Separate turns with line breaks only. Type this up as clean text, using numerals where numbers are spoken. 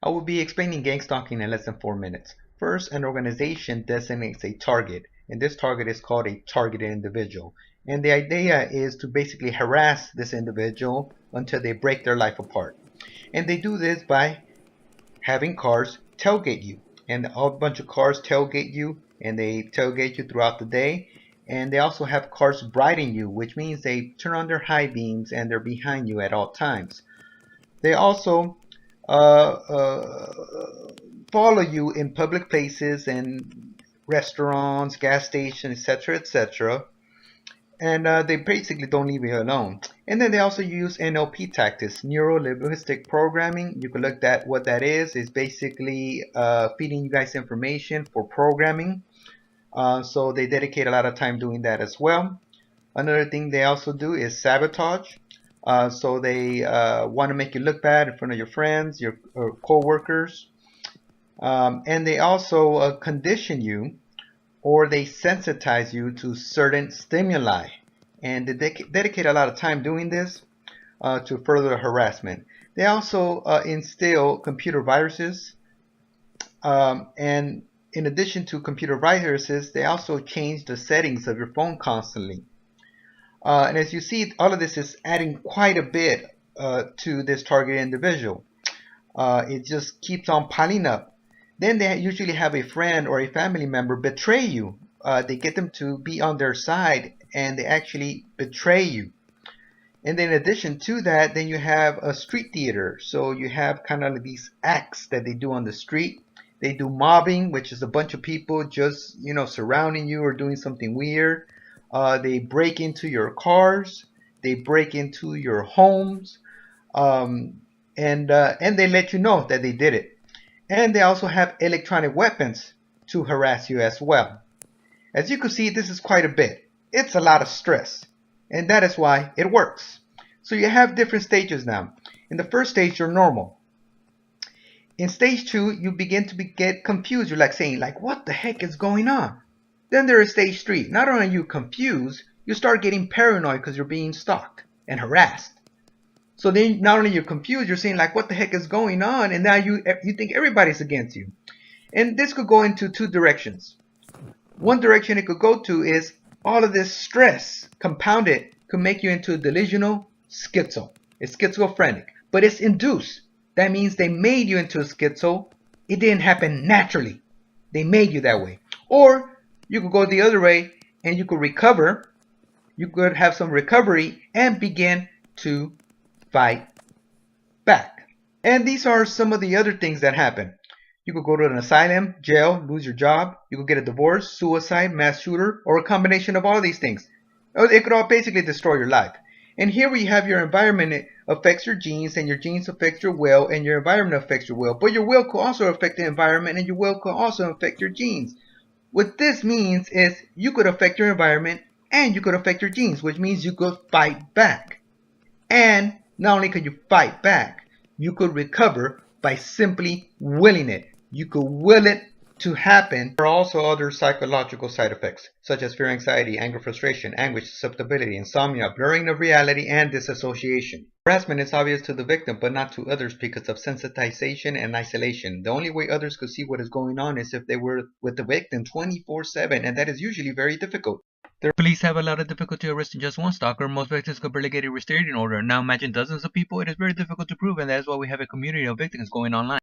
I will be explaining gang stalking in less than 4 minutes. First, an organization designates a target, and this target is called a targeted individual. And the idea is to basically harass this individual until they break their life apart. And they do this by having cars tailgate you. And a bunch of cars tailgate you, and they tailgate you throughout the day. And they also have cars briding you, which means they turn on their high beams and they're behind you at all times. They also follow you in public places and restaurants, gas stations, etc., etc. And they basically don't leave you alone. And then they also use NLP tactics, neuro-linguistic programming. You can look at what that is. It's basically feeding you guys information for programming. So they dedicate a lot of time doing that as well. Another thing they also do is sabotage. So they want to make you look bad in front of your friends, your co-workers. And they also condition you, or they sensitize you to certain stimuli. And they dedicate a lot of time doing this to further harassment. They also instill computer viruses. And in addition to computer viruses, they also change the settings of your phone constantly. And as you see, all of this is adding quite a bit to this target individual. It just keeps on piling up. Then they usually have a friend or a family member betray you. They get them to be on their side, and they actually betray you. And then in addition to that, then you have a street theater. So you have kind of these acts that they do on the street. They do mobbing, which is a bunch of people just, surrounding you or doing something weird. They break into your cars. They break into your homes. And they let you know that they did it. And they also have electronic weapons to harass you as well. As you can see, this is quite a bit. It's a lot of stress. And that is why it works. So you have different stages now. In the first stage, you're normal. In stage 2, you begin to get confused. You're saying, what the heck is going on? Then there is stage 3. Not only are you confused, you start getting paranoid because you're being stalked and harassed. So then not only you're confused, you're saying what the heck is going on? And now you think everybody's against you. And this could go into two directions. One direction it could go to is all of this stress compounded could make you into a delusional schizo. It's schizophrenic, but it's induced. That means they made you into a schizo. It didn't happen naturally. They made you that way. Or you could go the other way and you could recover. You could have some recovery and begin to fight back. And these are some of the other things that happen. You could go to an asylum, jail, lose your job. You could get a divorce, suicide, mass shooter, or a combination of all of these things. It could all basically destroy your life. And here we have your environment. It affects your genes, and your genes affect your will, and your environment affects your will. But your will could also affect the environment, and your will could also affect your genes. What this means is you could affect your environment, and you could affect your genes, which means you could fight back. And not only could you fight back, you could recover by simply willing it. You could will it to happen. There are also other psychological side effects, such as fear, anxiety, anger, frustration, anguish, susceptibility, insomnia, blurring of reality, and disassociation. Harassment is obvious to the victim, but not to others because of sensitization and isolation. The only way others could see what is going on is if they were with the victim 24/7, and that is usually very difficult. The police have a lot of difficulty arresting just one stalker. Most victims could barely get a restraining order. Now imagine dozens of people. It is very difficult to prove, and that is why we have a community of victims going online.